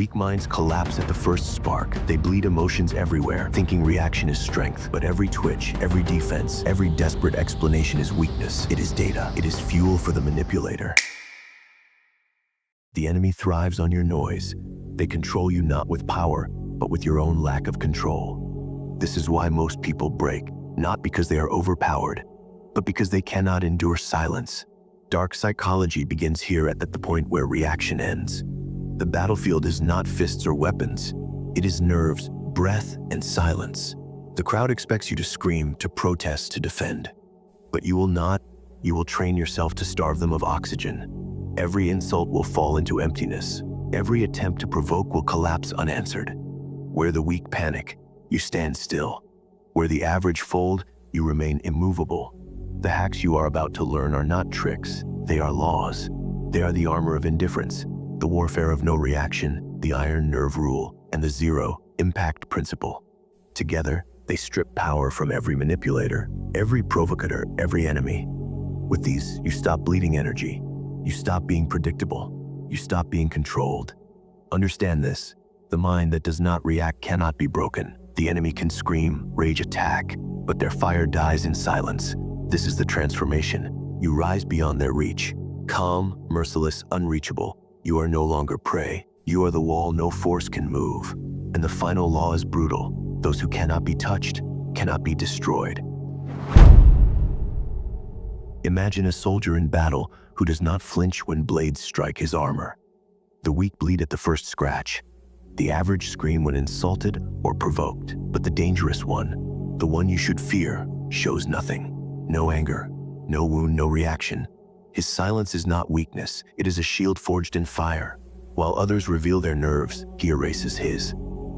Weak minds collapse at the first spark. They bleed emotions everywhere, thinking reaction is strength. But every twitch, every defense, every desperate explanation is weakness. It is data. It is fuel for the manipulator. The enemy thrives on your noise. They control you not with power, but with your own lack of control. This is why most people break, not because they are overpowered, but because they cannot endure silence. Dark psychology begins here at the point where reaction ends. The battlefield is not fists or weapons. It is nerves, breath, and silence. The crowd expects you to scream, to protest, to defend. But you will not. You will train yourself to starve them of oxygen. Every insult will fall into emptiness. Every attempt to provoke will collapse unanswered. Where the weak panic, you stand still. Where the average fold, you remain immovable. The hacks you are about to learn are not tricks. They are laws. They are the armor of indifference, the warfare of no reaction, the iron nerve rule, and the zero impact principle. Together, they strip power from every manipulator, every provocateur, every enemy. With these, you stop bleeding energy. You stop being predictable. You stop being controlled. Understand this. The mind that does not react cannot be broken. The enemy can scream, rage, attack, but their fire dies in silence. This is the transformation. You rise beyond their reach. Calm, merciless, unreachable. You are no longer prey. You are the wall no force can move. And the final law is brutal. Those who cannot be touched cannot be destroyed. Imagine a soldier in battle who does not flinch when blades strike his armor. The weak bleed at the first scratch. The average scream when insulted or provoked. But the dangerous one, the one you should fear, shows nothing. No anger, no wound, no reaction. His silence is not weakness, it is a shield forged in fire. While others reveal their nerves, he erases his.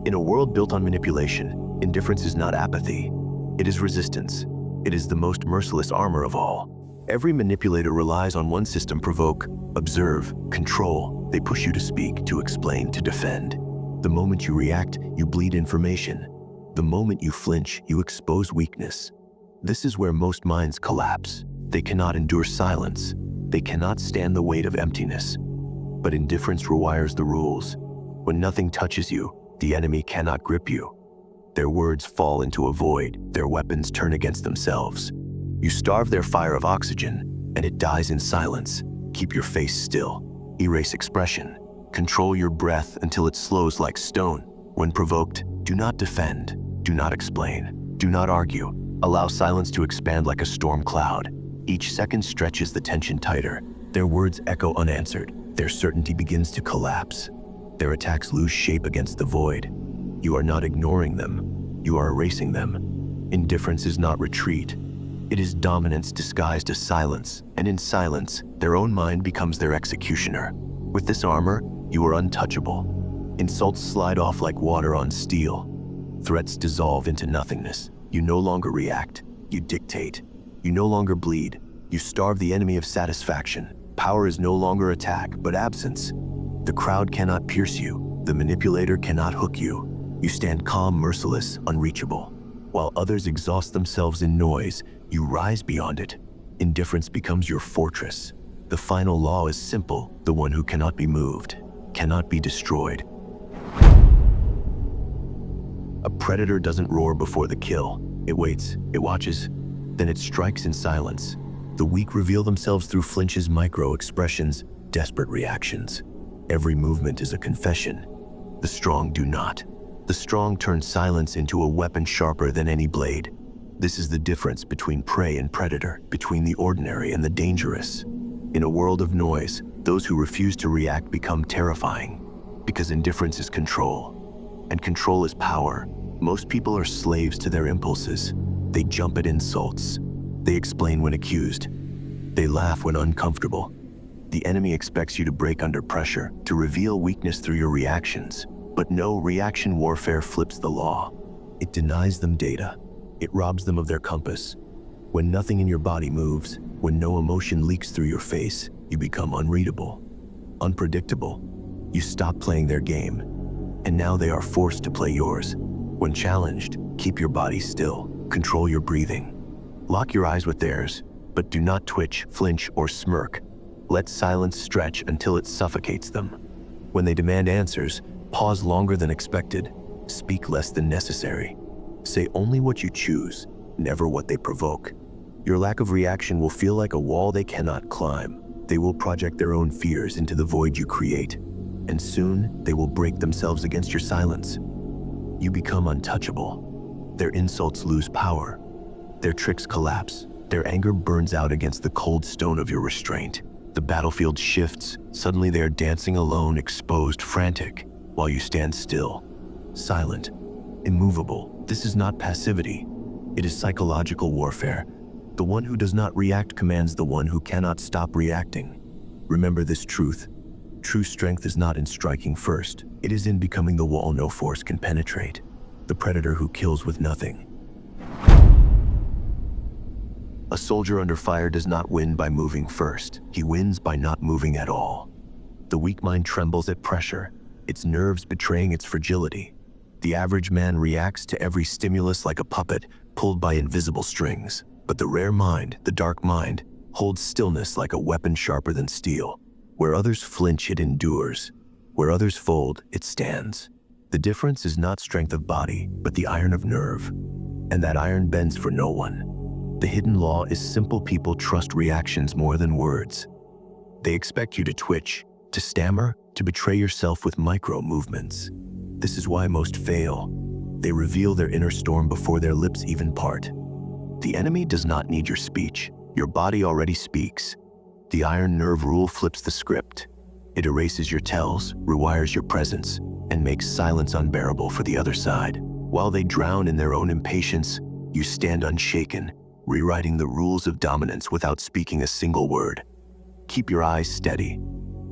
In a world built on manipulation, indifference is not apathy. It is resistance. It is the most merciless armor of all. Every manipulator relies on one system: provoke, observe, control. They push you to speak, to explain, to defend. The moment you react, you bleed information. The moment you flinch, you expose weakness. This is where most minds collapse. They cannot endure silence. They cannot stand the weight of emptiness. But indifference rewires the rules. When nothing touches you, the enemy cannot grip you. Their words fall into a void. Their weapons turn against themselves. You starve their fire of oxygen, and it dies in silence. Keep your face still. Erase expression. Control your breath until it slows like stone. When provoked, do not defend. Do not explain. Do not argue. Allow silence to expand like a storm cloud. Each second stretches the tension tighter. Their words echo unanswered. Their certainty begins to collapse. Their attacks lose shape against the void. You are not ignoring them. You are erasing them. Indifference is not retreat. It is dominance disguised as silence, and in silence, their own mind becomes their executioner. With this armor, you are untouchable. Insults slide off like water on steel. Threats dissolve into nothingness. You no longer react. You dictate. You no longer bleed. You starve the enemy of satisfaction. Power is no longer attack, but absence. The crowd cannot pierce you. The manipulator cannot hook you. You stand calm, merciless, unreachable. While others exhaust themselves in noise, you rise beyond it. Indifference becomes your fortress. The final law is simple: the one who cannot be moved, cannot be destroyed. A predator doesn't roar before the kill. It waits, it watches, then it strikes in silence. The weak reveal themselves through flinches, micro-expressions, desperate reactions. Every movement is a confession. The strong do not. The strong turn silence into a weapon sharper than any blade. This is the difference between prey and predator, between the ordinary and the dangerous. In a world of noise, those who refuse to react become terrifying, because indifference is control, and control is power. Most people are slaves to their impulses. They jump at insults. They explain when accused. They laugh when uncomfortable. The enemy expects you to break under pressure, to reveal weakness through your reactions. But no, reaction warfare flips the law. It denies them data. It robs them of their compass. When nothing in your body moves, when no emotion leaks through your face, you become unreadable, unpredictable. You stop playing their game, and now they are forced to play yours. When challenged, keep your body still. Control your breathing. Lock your eyes with theirs, but do not twitch, flinch, or smirk. Let silence stretch until it suffocates them. When they demand answers, Pause longer than expected. Speak less than necessary. Say only what you choose, never what they provoke. Your lack of reaction will feel like a wall they cannot climb. They will project their own fears into the void you create, and soon they will break themselves against your silence. You become untouchable. Their insults lose power. Their tricks collapse. Their anger burns out against the cold stone of your restraint. The battlefield shifts. Suddenly they are dancing alone, exposed, frantic, while you stand still, silent, immovable. This is not passivity. It is psychological warfare. The one who does not react commands the one who cannot stop reacting. Remember this truth. True strength is not in striking first. It is in becoming the wall no force can penetrate. The predator who kills with nothing. A soldier under fire does not win by moving first. He wins by not moving at all. The weak mind trembles at pressure, its nerves betraying its fragility. The average man reacts to every stimulus like a puppet pulled by invisible strings. But the rare mind, the dark mind, holds stillness like a weapon sharper than steel. Where others flinch, it endures. Where others fold, it stands. The difference is not strength of body, but the iron of nerve. And that iron bends for no one. The hidden law is simple people trust reactions more than words. They expect you to twitch, to stammer, to betray yourself with micro movements. This is why most fail. They reveal their inner storm before their lips even part. The enemy does not need your speech. Your body already speaks. The iron nerve rule flips the script. It erases your tells, rewires your presence, and makes silence unbearable for the other side. While they drown in their own impatience, you stand unshaken, rewriting the rules of dominance without speaking a single word. Keep your eyes steady.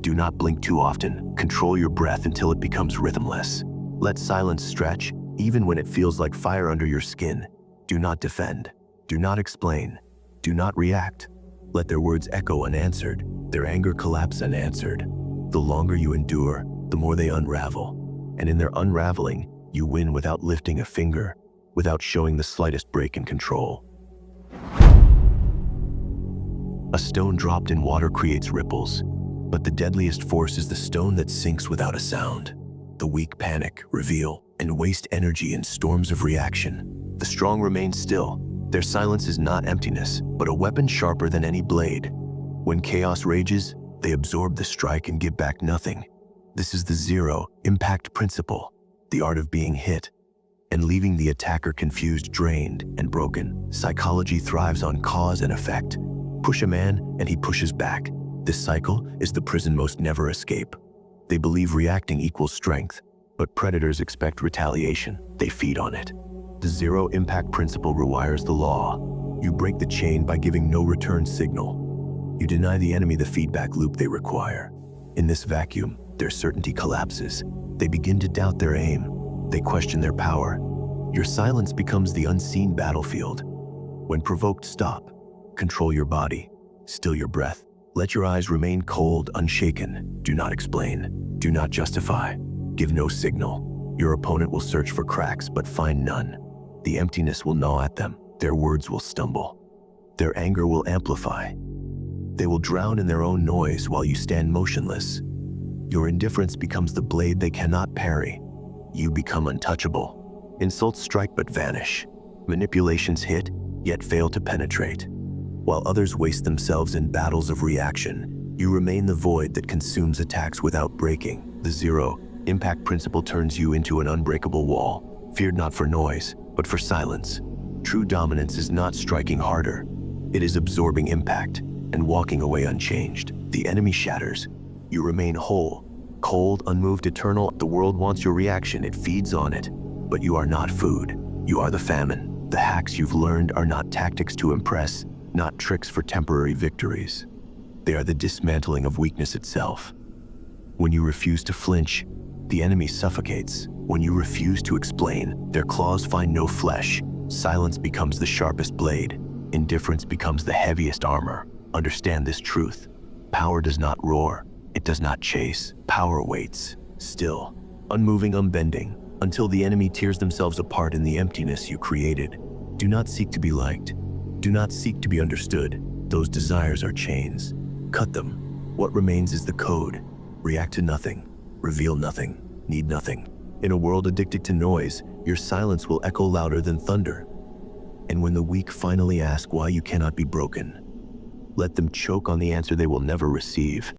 Do not blink too often. Control your breath until it becomes rhythmless. Let silence stretch, even when it feels like fire under your skin. Do not defend. Do not explain. Do not react. Let their words echo unanswered, their anger collapse unanswered. The longer you endure, the more they unravel. And in their unraveling, you win without lifting a finger, without showing the slightest break in control. A stone dropped in water creates ripples, but the deadliest force is the stone that sinks without a sound. The weak panic, reveal, and waste energy in storms of reaction. The strong remain still. Their silence is not emptiness, but a weapon sharper than any blade. When chaos rages, they absorb the strike and give back nothing. This is the zero impact principle, the art of being hit and leaving the attacker confused, drained, and broken. Psychology thrives on cause and effect. Push a man and he pushes back. This cycle is the prison most never escape. They believe reacting equals strength, but predators expect retaliation. They feed on it. The zero impact principle rewires the law. You break the chain by giving no return signal. You deny the enemy the feedback loop they require. In this vacuum, their certainty collapses. They begin to doubt their aim. They question their power. Your silence becomes the unseen battlefield. When provoked, stop. Control your body. Still your breath. Let your eyes remain cold, unshaken. Do not explain. Do not justify. Give no signal. Your opponent will search for cracks but find none. The emptiness will gnaw at them. Their words will stumble. Their anger will amplify. They will drown in their own noise while you stand motionless. Your indifference becomes the blade they cannot parry. You become untouchable. Insults strike but vanish. Manipulations hit, yet fail to penetrate. While others waste themselves in battles of reaction, you remain the void that consumes attacks without breaking. The zero impact principle turns you into an unbreakable wall, feared not for noise, but for silence. True dominance is not striking harder. It is absorbing impact and walking away unchanged. The enemy shatters. You remain whole, cold, unmoved, eternal. The world wants your reaction. It feeds on it. But you are not food. You are the famine. The hacks you've learned are not tactics to impress, not tricks for temporary victories. They are the dismantling of weakness itself. When you refuse to flinch, the enemy suffocates. When you refuse to explain, their claws find no flesh. Silence becomes the sharpest blade. Indifference becomes the heaviest armor. Understand this truth. Power does not roar. It does not chase. Power waits, still, unmoving, unbending, until the enemy tears themselves apart in the emptiness you created. Do not seek to be liked. Do not seek to be understood. Those desires are chains. Cut them. What remains is the code. React to nothing. Reveal nothing. need nothing. In a world addicted to noise, your silence will echo louder than thunder. And when the weak finally ask why you cannot be broken, let them choke on the answer they will never receive.